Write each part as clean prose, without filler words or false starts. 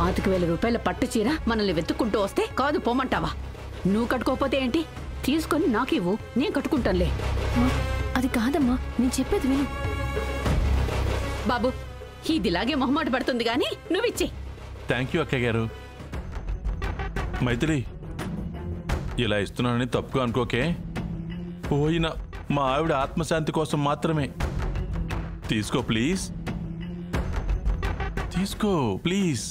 5,000 రూపాయల పట్టు చీర మనల్ని వెతుక్కుంటూ వస్తే కాదు పోమంటావా? నువ్వు కట్టుకోకపోతే ఏంటి, తీసుకొని నాకివ్వు, నేను కట్టుకుంటానులే. అది కాదమ్మా, నేను చెప్పేది విను. బాబు, ఇదిలాగే మొహమాట పడుతుంది గాని నువ్విచ్చి. థ్యాంక్ యూ అక్కయ్య గారు. మైథిలి, ఇలా ఇస్తున్నానని తప్పుగా అనుకోకే. పోయిన మా ఆవిడ ఆత్మశాంతి కోసం మాత్రమే. తీసుకో ప్లీజ్, తీసుకో ప్లీజ్.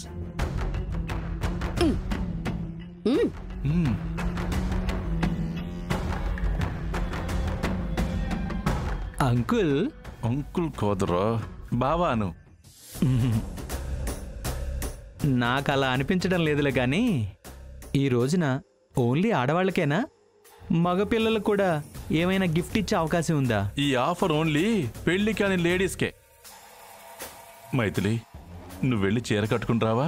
అంకుల్. అంకుల్ కోదరా, బావాను. నాకు అలా అనిపించడం లేదులే కానీ ఈ రోజున ఓన్లీ ఆడవాళ్ళకేనా, మగపిల్లలకు కూడా ఏమైనా గిఫ్ట్ ఇచ్చే అవకాశం ఉందా? ఈ ఆఫర్ ఓన్లీ పెళ్లి కాని లేడీస్కే. మైథిలి, నువ్వు వెళ్ళి చీర కట్టుకుని రావా?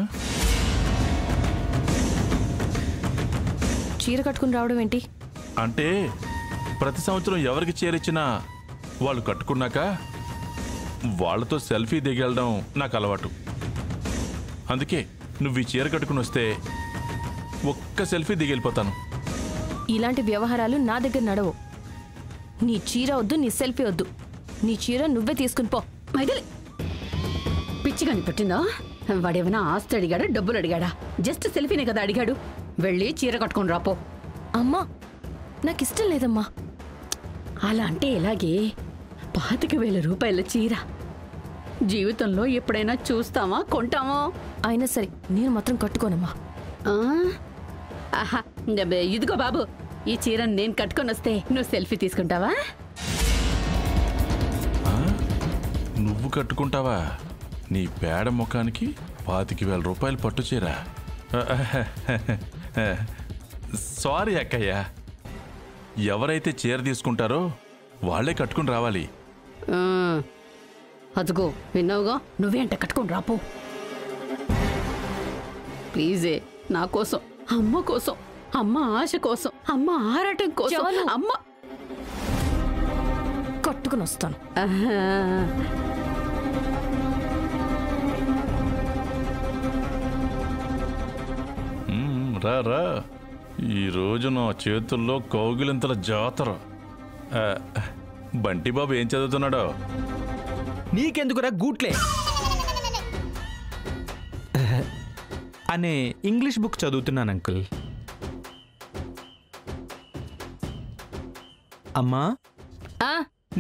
చీర కట్టుకుని రావడం ఏంటి? అంటే ప్రతి సంవత్సరం ఎవరికి చీర ఇచ్చినా వాళ్ళు కట్టుకున్నాక వాళ్ళతో సెల్ఫీ దిగెళ్ళడం నాకు అలవాటు. అందుకే నువ్వు ఈ చీర కట్టుకుని వస్తే ఒక్క సెల్ఫీ దిగెళ్ళిపోతాను. ఇలాంటి వ్యవహారాలు నా దగ్గర నడవు. నీ చీర వద్దు, నీ సెల్ఫీ వద్దు. నీ చీర నువ్వే తీసుకుని పో. మైథిలి, పిచ్చిగాని పెట్టిందా? వాడేమైనా ఆస్తి అడిగాడా, డబ్బులు అడిగాడా? జస్ట్ సెల్ఫీనే కదా అడిగాడు. వెళ్ళి చీర కట్టుకుని రాపో. అమ్మా, నాకు ఇష్టం లేదమ్మా. అలా అంటే ఎలాగే? 5,000 రూపాయల చీర జీవితంలో ఎప్పుడైనా చూస్తామా, కొంటామో? అయినా సరే నేను మాత్రం కట్టుకోనమ్మా. ఆహా, ఇదిగో బాబు, ఈ చీర నేను కట్టుకొని వస్తే నువ్వు సెల్ఫీ తీసుకుంటావా? నువ్వు కట్టుకుంటావా? నీ పేడ ముఖానికి 25,000 రూపాయలు పట్టు చీర? సారీ అక్కయ్య, ఎవరైతే చీర తీసుకుంటారో వాళ్లే కట్టుకుని రావాలి. అదుగో విన్నావుగా, నువ్వేంట కట్టుకుని రాపో ప్లీజే. నా కోసం, అమ్మ కోసం, అమ్మ ఆశ కోసం, అమ్మ ఆరాటం కోసం, అమ్మ కట్టుకుని వస్తాను. రా రా, ఈరోజు నా చేతుల్లో కౌగిలింతల జాతర. బంటిబాబు ఏం చదువుతున్నాడో? నీకెందుకురా గూట్లే అనే ఇంగ్లీష్ బుక్ చదువుతున్నాను అంకుల్. అమ్మా,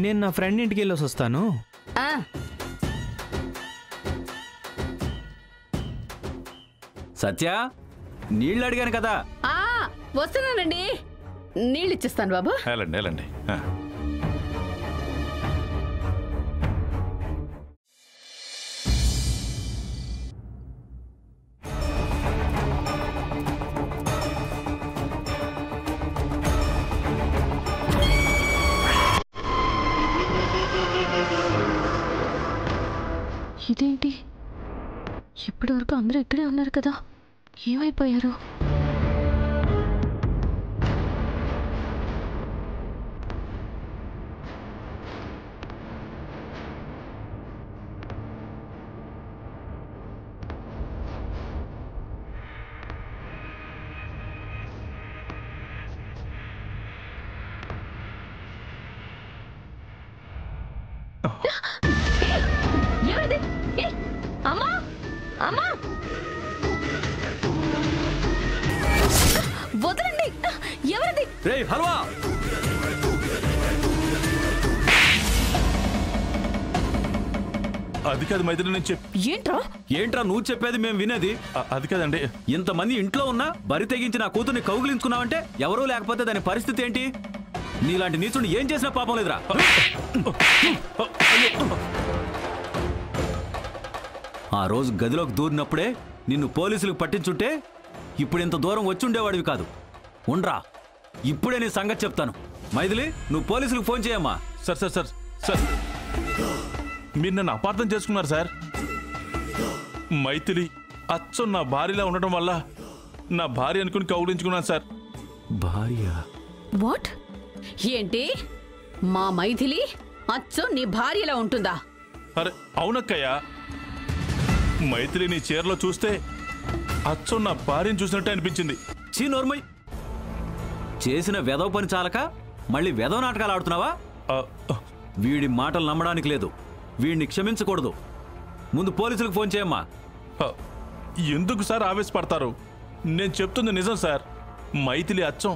నేను నా ఫ్రెండ్ ఇంటికి వెళ్ళొసి వస్తాను. సత్య, నీళ్ళు అడిగాను కదా. వస్తున్నానండి, నీళ్ళు ఇచ్చిస్తాను బాబు. వెళ్ళండి వెళ్ళండి. ఇదేంటి, ఇప్పటి వరకు అందరూ ఇక్కడే ఉన్నారు కదా, ఏమైపోయారు? అమ్మా, అమ్మా, వదలండి. ఎవరిది? రేయ్ హల్వా, అది కాదు మైథిలి, నేను ఏంట్రా నువ్వు చెప్పేది మేము వినేది? అది కాదండి. ఇంతమంది ఇంట్లో ఉన్నా బరి తెగించి నా కూతుర్ని కౌగిలించుకున్నావంటే ఎవరూ లేకపోతే దాని పరిస్థితి ఏంటి? నీలాంటి నీచుని ఏం చేసినా పాపం లేదురా. ఆ రోజు గదిలోకి దూరినప్పుడే నిన్ను పోలీసులకు పట్టించుంటే ఇప్పుడు ఇంత దూరం వచ్చుండేవాడివి కాదు. ఉండ్రా, ఇప్పుడే నీ సంగతి చెప్తాను. మైథిలి, నువ్వు పోలీసులకు ఫోన్ చేయమ్మా. సార్ సార్ సార్ సార్, మీరు నన్ను అపార్థం చేసుకున్నారు సార్. మైథిలి అచ్చం నా భార్యలా ఉండటం వల్ల నా భార్య అనుకుని కౌగిలించుకున్నాను సార్. భార్య? వాట్? ఏంటి, మా మైథిలి అచ్చం నీ భార్యలా ఉంటుందా? అరే అవునక్కయ్య, మైథిలి నీ చీరలో చూస్తే అచ్చం నా భార్యను చూసినట్టే అనిపించింది. చీ నోర్మయ్, చేసిన వెధవ పని చాలక మళ్ళీ వెధవ నాటకాలు ఆడుతున్నావా? ఆ, వీడి మాటలు నమ్మడానికి లేదు. వీడిని క్షమించకూడదు. ముందు పోలీసులకు ఫోన్ చేయమ్మా. ఆ, ఎందుకు సార్ ఆవేశపడతారు? నేను చెప్తుంది నిజం సార్. మైథిలి అచ్చం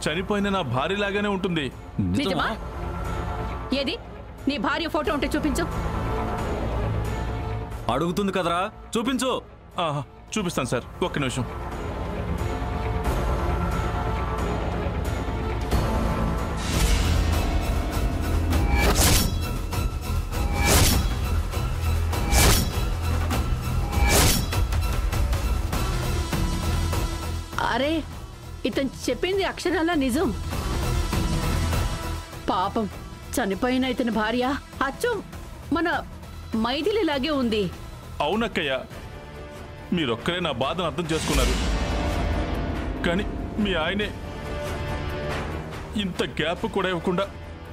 చనిపోయిన నా భార్యలాగానే ఉంటుంది. నిజమా? ఏది నీ భార్య ఫోటో ఉంటే చూపించు. అడుగుతుంది కదరా, చూపించు. చూపిస్తాను సార్, ఒక్క నిమిషం. అరే, ఇతను చెప్పింది అక్షరాల నిజం. పాపం, చనిపోయిన ఇతని భార్య అచ్చం మన మైథిలిలాగే ఉంది. అవునక్కయ్య, మీరొక్కరే నా బాధను అర్థం చేసుకున్నారు. కానీ మీ ఆయనే ఇంత గ్యాప్ కూడా ఇవ్వకుండా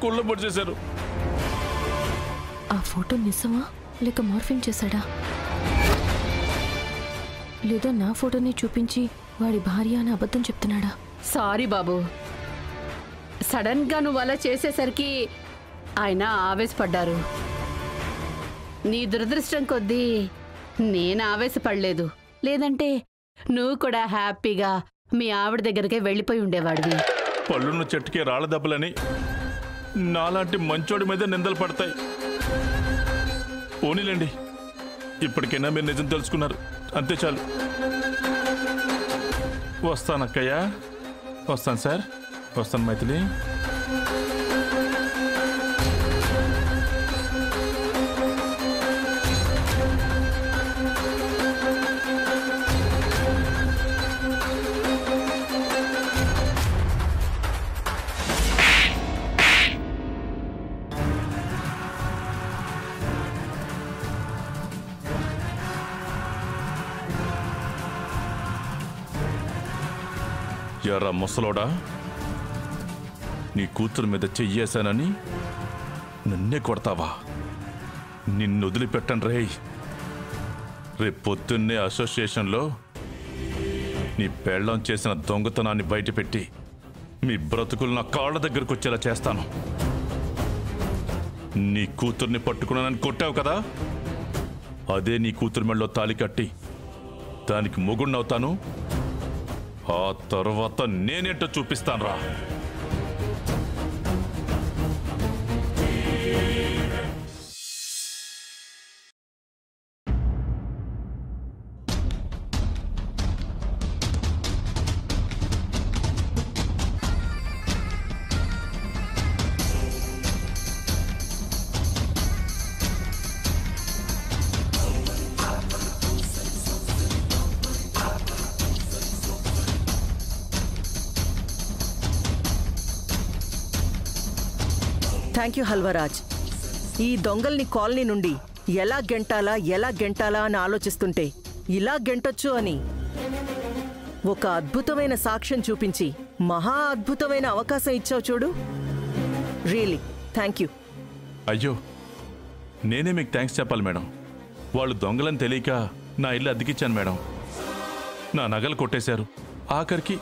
కుళ్ళబొడి చేశారు. ఆ ఫోటో నిజమా లేక మార్ఫింగ్ చేశాడా? లేదా నా ఫోటోని చూపించి వాడి భార్య అని అబద్ధం చెప్తున్నాడా? సారీ బాబు, సడన్ గా నువ్వు అలా చేసేసరికి ఆయన ఆవేశపడ్డారు. నీ దురదృష్టం కొద్దీ నేను ఆవేశపడలేదు. లేదంటే నువ్వు కూడా హ్యాపీగా మీ ఆవిడ దగ్గరికే వెళ్ళిపోయి ఉండేవాడివి. పళ్ళున్న చెట్టుకే రాళ్ళ దెబ్బలని నాలాంటి మంచోడి మీద నిందలు పడతాయి. పోనీలేండి, ఇప్పటికైనా మీరు నిజం తెలుసుకున్నారు, అంతే చాలు. వస్తాను అక్కయ్య, వస్తాను సార్, వస్తాను మైథిలి. ఎర్ర ముసలోడా, నీ కూతురు మీద చెయ్యేశానని నన్నే కొడతావా? నిన్ను వదిలిపెట్టను రే. రేపు పొద్దున్నే అసోసియేషన్లో నీ పెళ్ళం చేసిన దొంగతనాన్ని బయటపెట్టి మీ బ్రతుకులు నా కాళ్ళ దగ్గరకు వచ్చేలా చేస్తాను. నీ కూతుర్ని పట్టుకున్నానని కొట్టావు కదా, అదే నీ కూతురు మెళ్ళలో తాళి కట్టి దానికి మొగుడినవుతాను. ఆ తర్వాత నేనేంటో చూపిస్తాను రా. థ్యాంక్ యూ హల్వరాజ్. ఈ దొంగల్ని కాలనీ నుండి ఎలా గెంటాలా అని ఆలోచిస్తుంటే ఇలా గెంటొచ్చు అని ఒక అద్భుతమైన సాక్ష్యం చూపించి మహా అద్భుతమైన అవకాశం ఇచ్చావు చూడు. Really thank you. అయ్యో, నేనే మీకు థ్యాంక్స్ చెప్పాలి మేడం. వాళ్ళు దొంగలని తెలియక నా ఇల్లు అద్దెకిచ్చాను మేడం. నా నగలు కొట్టేశారు, ఆఖరికి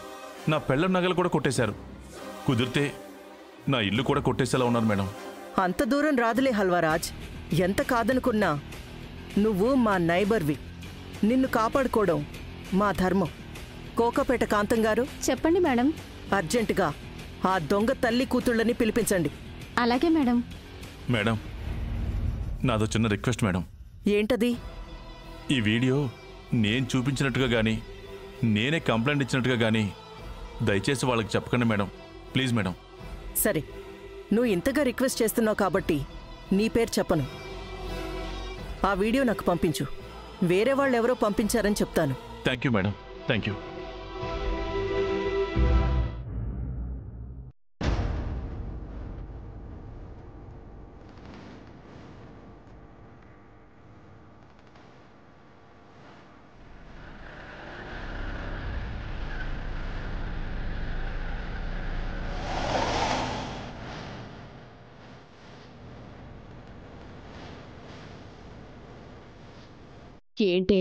నా పెళ్ళం నగలు కూడా కొట్టేశారు. కుదిరితే నా ఇల్లు కూడా కొట్టేసేలా ఉన్నారు మేడం. అంత దూరం రాదులే హల్వరాజ్. ఎంత కాదనుకున్నా నువ్వు మా నైబర్వి. నిన్ను కాపాడుకోవడం మా ధర్మం. కోకపేట కాంతం గారు, చెప్పండి మేడం. అర్జెంటుగా ఆ దొంగ తల్లి కూతుళ్ళని పిలిపించండి. అలాగే మేడం. మేడం, నాదో చిన్న రిక్వెస్ట్ మేడం. ఏంటది? ఈ వీడియో నేను చూపించినట్టుగా కానీ నేనే కంప్లైంట్ ఇచ్చినట్టుగా కానీ దయచేసి వాళ్ళకి చెప్పకండి మేడం, ప్లీజ్ మేడం. సరే, నువ్వు ఇంతగా రిక్వెస్ట్ చేస్తున్నావు కాబట్టి నీ పేరు చెప్పను. ఆ వీడియో నాకు పంపించు. వేరే వాళ్ళెవరో పంపించారని చెప్తాను. Thank you madam, thank you. ఏంటే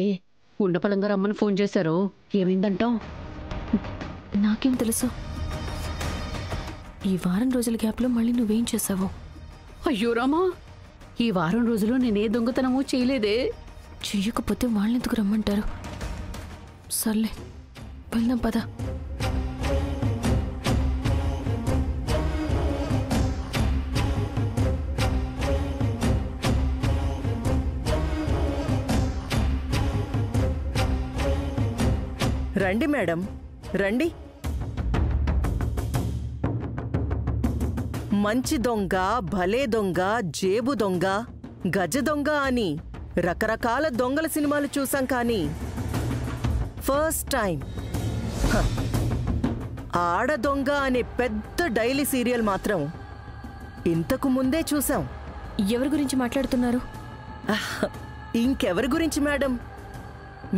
ఉండపలంగా రమ్మని ఫోన్ చేశారు. ఏమైందంటావు? నాకేం తెలుసు? ఈ వారం రోజుల గ్యాప్లో మళ్ళీ నువ్వేం చేసావు? అయ్యో రామా, ఈ వారం రోజులు నేనే దొంగతనమూ చేయలేదే. చెయ్యకపోతే వాళ్ళెందుకు రమ్మంటారు? సర్లే, వెళ్దాం పద. రండి మేడం, రండి. మంచి దొంగ, భలే దొంగ, జేబు దొంగ, గజ దొంగ అని రకరకాల దొంగల సినిమాలు చూసాం, కానీ ఫస్ట్ టైం ఆడ దొంగ అనే పెద్ద డైలీ సీరియల్ మాత్రం ఇంతకు ముందే చూసాం. ఎవరి గురించి మాట్లాడుతున్నారు? ఇంకెవరి గురించి మేడం?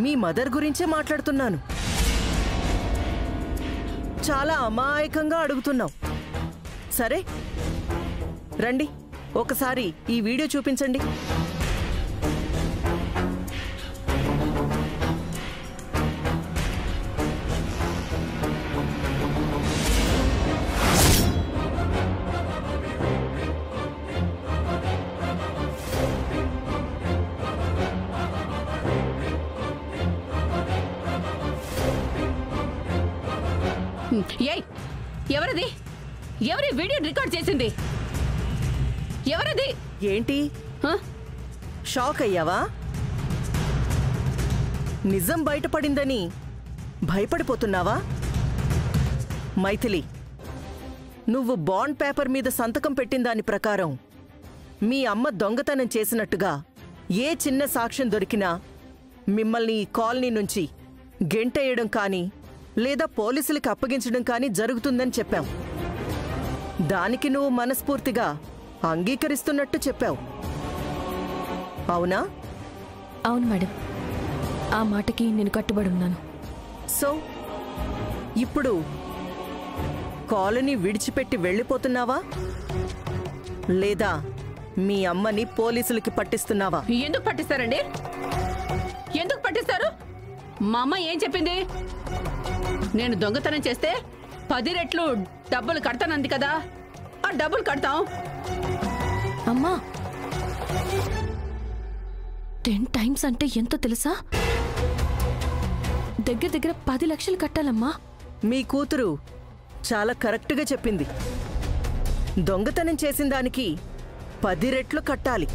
మీ మదర్ గురించే మాట్లాడుతున్నాను. చాలా అమాయకంగా అడుగుతున్నావు. సరే రండి, ఒకసారి ఈ వీడియో చూపించండి. ఏయ్, ఎవరది? ఎవరి వీడియో రికార్డ్ చేసింది? ఎవరది? ఏంటి షాక్ అయ్యావా? నిజం బయటపడిందని భయపడిపోతున్నావా? మైథిలి, నువ్వు బాండ్ పేపర్ మీద సంతకం పెట్టిన దాని ప్రకారం మీ అమ్మ దొంగతనం చేసినట్టుగా ఏ చిన్న సాక్ష్యం దొరికినా మిమ్మల్ని ఈ కాలనీ నుంచి గెంటేయడం కానీ లేదా పోలీసులకు అప్పగించడం కానీ జరుగుతుందని చెప్పావు. దానికి నువ్వు మనస్ఫూర్తిగా అంగీకరిస్తున్నట్టు చెప్పావు, అవునా? అవును మేడం, ఆ మాటకి నేను కట్టుబడి ఉన్నాను. సో ఇప్పుడు కాలనీ విడిచిపెట్టి వెళ్ళిపోతున్నావా, లేదా మీ అమ్మని పోలీసులకి పట్టిస్తున్నావా? ఎందుకు పట్టిస్తారండి? ఎందుకు పట్టిస్తారు? మా అమ్మ ఏం చెప్పింది? నేను దొంగతనం చేస్తే 10 రెట్లు డబ్బులు కడతానంది కదా, ఆ డబ్బులు కడతాం. అమ్మా, 10 టైమ్స్ అంటే ఎంతో తెలుసా? దగ్గర 10 లక్షలు కట్టాలమ్మా. మీ కూతురు చాలా కరెక్ట్గా చెప్పింది. దొంగతనం చేసిన దానికి 10 రెట్లు కట్టాలి.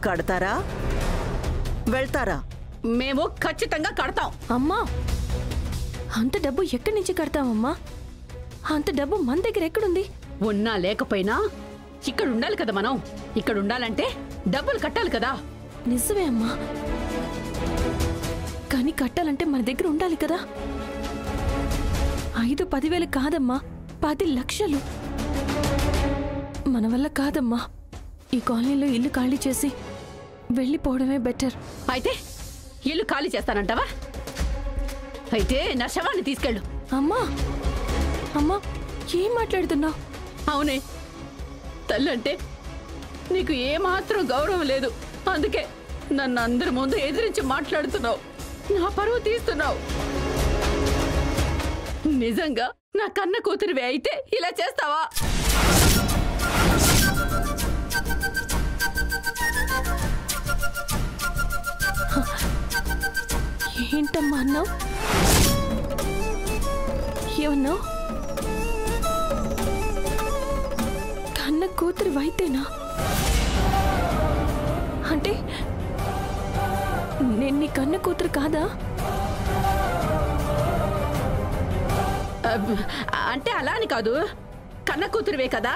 కడతారా, వెళ్తారా? మేము ఖచ్చితంగా కడతాం. అమ్మా, అంత డబ్బు ఎక్కడి నుంచి కడతామమ్మా? అంత డబ్బు మన దగ్గర ఎక్కడుంది? ఉన్నా లేకపోయినా ఇక్కడ ఉండాలి కదా మనం. ఇక్కడ ఉండాలంటే డబ్బులు కట్టాలి కదా. నిజమే అమ్మా, కానీ కట్టాలంటే మన దగ్గర ఉండాలి కదా. 5-10 కాదమ్మా, 10 లక్షలు. మన వల్ల కాదమ్మా. ఈ కాలనీలో ఇల్లు ఖాళీ చేసి వెళ్ళిపోవడమే బెటర్. అయితే ఇల్లు ఖాళీ చేస్తానంటావా? అయితే నా శవాన్ని తీసుకెళ్ళు. అమ్మా, అమ్మా, ఏం మాట్లాడుతున్నావు? అవునే, తల్లంటే నీకు ఏమాత్రం గౌరవం లేదు. అందుకే నన్ను అందరి ముందు ఎదిరించి మాట్లాడుతున్నావు, నా పరువు తీస్తున్నావు. నిజంగా నా కన్న కూతురివే అయితే ఇలా చేస్తావా? ఏంటమ్మా అన్నావు? ఏమన్నావు? కన్న కూతురు వైతేనా? అంటే నేను నీ కన్న కూతురు కాదా? అంటే అలా అని కాదు, కన్న కూతురివే కదా.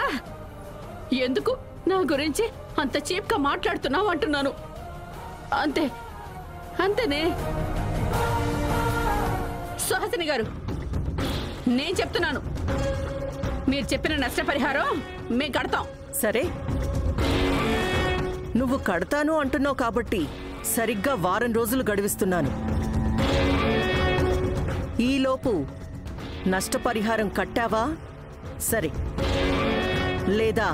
ఎందుకు నా గురించి అంత చీప్గా మాట్లాడుతున్నావు అంటున్నాను. అంతే, అంతేనే. సుహాసిని గారు, నేను చెప్తున్నాను, మీరు చెప్పిన నష్టపరిహారం మేము కడతాం. సరే, నువ్వు కడతాను అంటున్నావు కాబట్టి సరిగ్గా వారం రోజులు గడివిస్తున్నాను. ఈలోపు నష్టపరిహారం కట్టావా? సరే, లేదా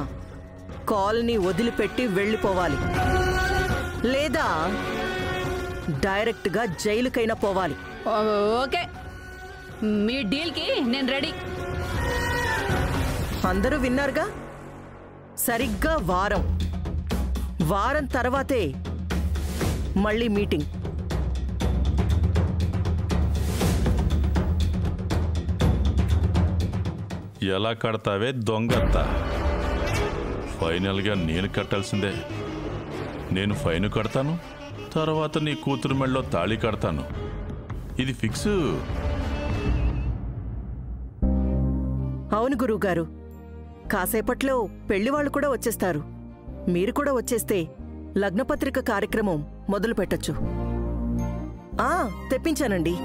కాలనీ వదిలిపెట్టి వెళ్ళిపోవాలి, లేదా డైరెక్ట్గా జైలుకైనా పోవాలి. ఓకే, మీ డీల్కి నేను రెడీ. అందరూ విన్నారుగా? సరిగ్గా వారం తర్వాతే మళ్ళీ మీటింగ్. ఎలా కడతావే దొంగత్త? ఫైనల్గా నేను కట్టాల్సిందే. నేను ఫైన్ కడతాను, తర్వాత నీ కూతురు మెళ్ళలో తాళి కడతాను. ఇది ఫిక్స్. అవును గురువుగారు, కాసేపట్లో పెళ్లివాళ్లు కూడా వచ్చేస్తారు. మీరు కూడా వచ్చేస్తే లగ్నపత్రిక కార్యక్రమం మొదలు పెట్టొచ్చు. తెప్పించానండి.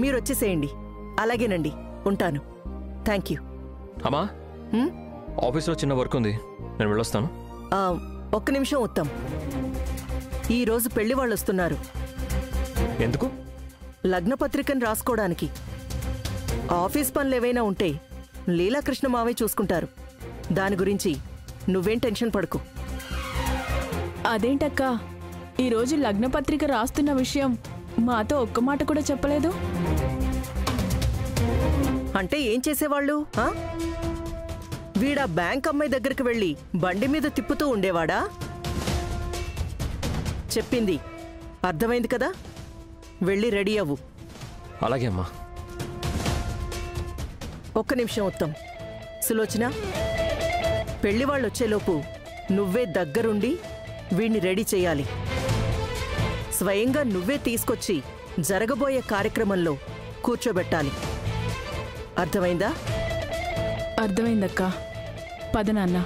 మీరొచ్చేసేయండి. అలాగేనండి, ఉంటాను. Thank you. అమ్మా, ఆఫీస్లో చిన్న వర్క్ ఉంది, నేను వెళ్ళొస్తాను. ఒక్క నిమిషం ఉత్తమ్. ఈరోజు పెళ్లి వాళ్ళు వస్తున్నారు. ఎందుకు? లగ్నపత్రికను రాసుకోవడానికి. ఆఫీస్ పనులు ఏవైనా ఉంటే లీలాకృష్ణ మావే చూసుకుంటారు. దాని గురించి నువ్వేం టెన్షన్ పడకు. అదేంటక్కా, ఈరోజు లగ్నపత్రిక రాస్తున్న విషయం మాతో ఒక్క మాట కూడా చెప్పలేదు. అంటే ఏం చేసేవాళ్ళు? వీడా బ్యాంక్ అమ్మాయి దగ్గరికి వెళ్ళి బండి మీద తిప్పుతూ ఉండేవాడా? చెప్పింది అర్థమైంది కదా? వెళ్ళి రెడీ అవ్వు. అలాగే అమ్మా. ఒక్క నిమిషం ఉత్తమ్. సులోచన, పెళ్లివాళ్ళు వచ్చేలోపు నువ్వే దగ్గరుండి వీణ్ణి రెడీ చేయాలి. స్వయంగా నువ్వే తీసుకొచ్చి జరగబోయే కార్యక్రమంలో కూర్చోబెట్టాలి. అర్థమైందా? అర్థమైందక్కా. పద నాన్న.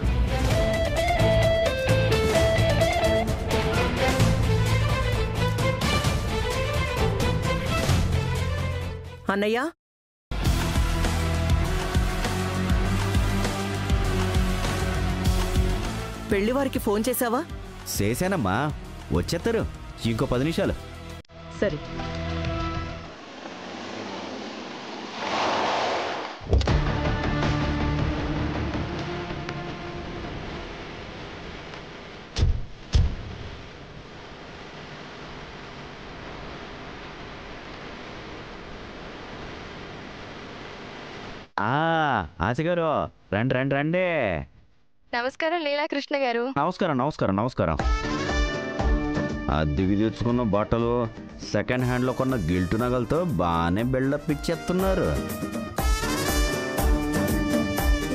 అన్నయ్య, పెళ్లివారికి ఫోన్ చేశావా? చేశానమ్మా, వచ్చేస్తారు ఇంకో 10 నిమిషాలు. సరే. ఆశగారు, రండి రండి రండి. నమస్కారం లీలాకృష్ణ గారు. నమస్కారం నమస్కారం నమస్కారం. అద్దెకి తెచ్చుకున్న బట్టలు, సెకండ్ హ్యాండ్లో కొన్న గిల్టు నగలతో బాగానే బిల్డప్ ఇచ్చేస్తున్నారు.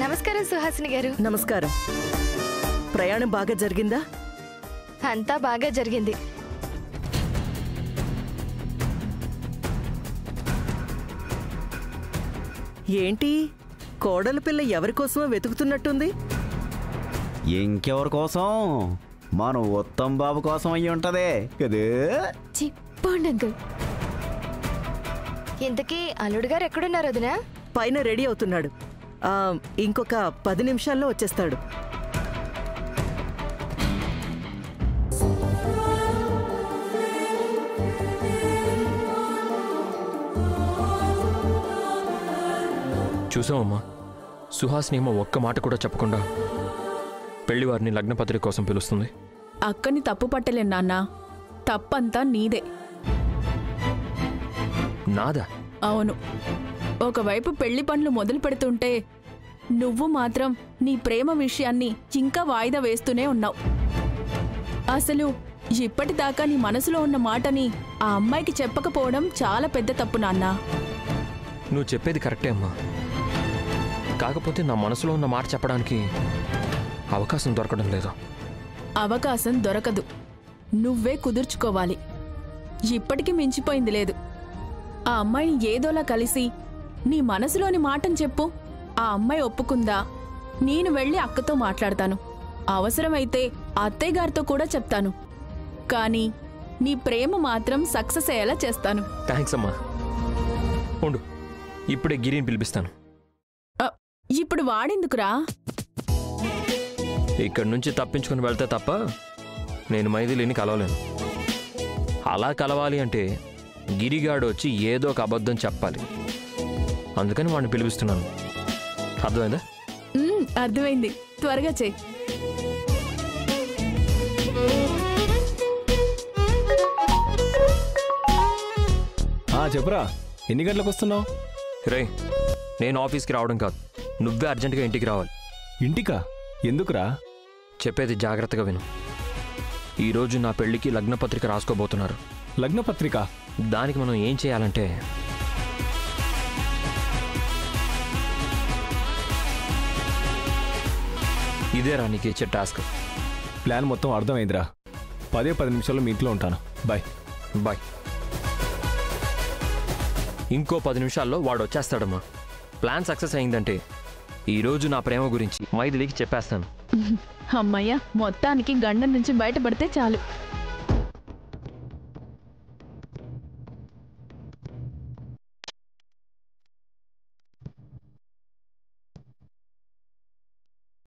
నమస్కారం సుహాసిని గారు. నమస్కారం. ప్రయాణం బాగా జరిగిందా? అంతా బాగా జరిగింది. ఏంటి, కోడల పిల్ల ఎవరికోసమో వెతుకుతున్నట్టుంది? ఇంకెవరి కోసం? మన ఉత్తమ్ బాబు కోసం అయ్యి ఉంటదే కదే. ఇంతకీ అల్లుడు గారు ఎక్కడున్నారు వదినా? పైన రెడీ అవుతున్నాడు. ఇంకొక 10 నిమిషాల్లో వచ్చేస్తాడు. చూసావమ్మా, సుహాసిని ఏమో ఒక్క మాట కూడా చెప్పకుండా పెళ్లివారిని లగ్నపత్రిక కోసం పిలుస్తుంది. అక్కని తప్పు పట్టలేను నాన్న, తప్పంతా నీదే. నాదా? అవును. ఒకవైపు పెళ్లి పనులు మొదలు పెడుతుంటే నువ్వు మాత్రం నీ ప్రేమ విషయాన్ని ఇంకా వాయిదా వేస్తూనే ఉన్నావు. అసలు ఇప్పటిదాకా నీ మనసులో ఉన్న మాటని ఆ అమ్మాయికి చెప్పకపోవడం చాలా పెద్ద తప్పు నాన్న. నువ్వు చెప్పేది కరెక్టే అమ్మా, కాకపోతే నా మనసులో ఉన్న మాట చెప్పడానికి అవకాశం దొరకడం లేదు. అవకాశం దొరకదు, నువ్వే కుదుర్చుకోవాలి. ఇప్పటికీ మించిపోయింది లేదు. ఆ అమ్మాయిని ఏదోలా కలిసి నీ మనసులోని మాటను చెప్పు. ఆ అమ్మాయి ఒప్పుకుందా, నేను వెళ్ళి అక్కతో మాట్లాడతాను. అవసరమైతే అత్తయ్య గారితో కూడా చెప్తాను. కానీ నీ ప్రేమ మాత్రం సక్సెస్ అయ్యేలా చేస్తాను. థ్యాంక్స్ అమ్మా. ఉండు, ఇప్పుడే గిరిని పిలిపిస్తాను. ఇప్పుడు వాడెందుకురా? ఇక్కడి నుంచి తప్పించుకుని వెళ్తే తప్ప నేను మైథిలిని కలవలేను. అలా కలవాలి అంటే గిరిగాడు వచ్చి ఏదో ఒక అబద్ధం చెప్పాలి. అందుకని వాడిని పిలిపిస్తున్నాను. అర్థమైందా? అర్థమైంది. త్వరగా చెయ్యి. చెప్పురా, ఎన్ని గంటలకు వస్తున్నావు? రే, నేను ఆఫీస్కి రావడం కాదు, నువ్వే అర్జెంటుగా ఇంటికి రావాలి. ఇంటికా? ఎందుకురా? చెప్పేది జాగ్రత్తగా విను. ఈరోజు నా పెళ్లికి లగ్నపత్రిక రాసుకోబోతున్నారు. లగ్నపత్రిక? దానికి మనం ఏం చేయాలంటే, ఇదేరా నీకు ఇచ్చే టాస్క్. ప్లాన్ మొత్తం అర్థమైందిరా. 10 నిమిషాల్లో మీ ఇంట్లో ఉంటాను. బాయ్. బాయ్. ఇంకో 10 నిమిషాల్లో వాడు వచ్చేస్తాడమ్మా. ప్లాన్ సక్సెస్ అయిందంటే ఈరోజు నా ప్రేమ గురించి మైథిలికి చెప్పేస్తాను. అమ్మయ్య, మొత్తానికి గండం నుంచి బయటపడితే చాలు.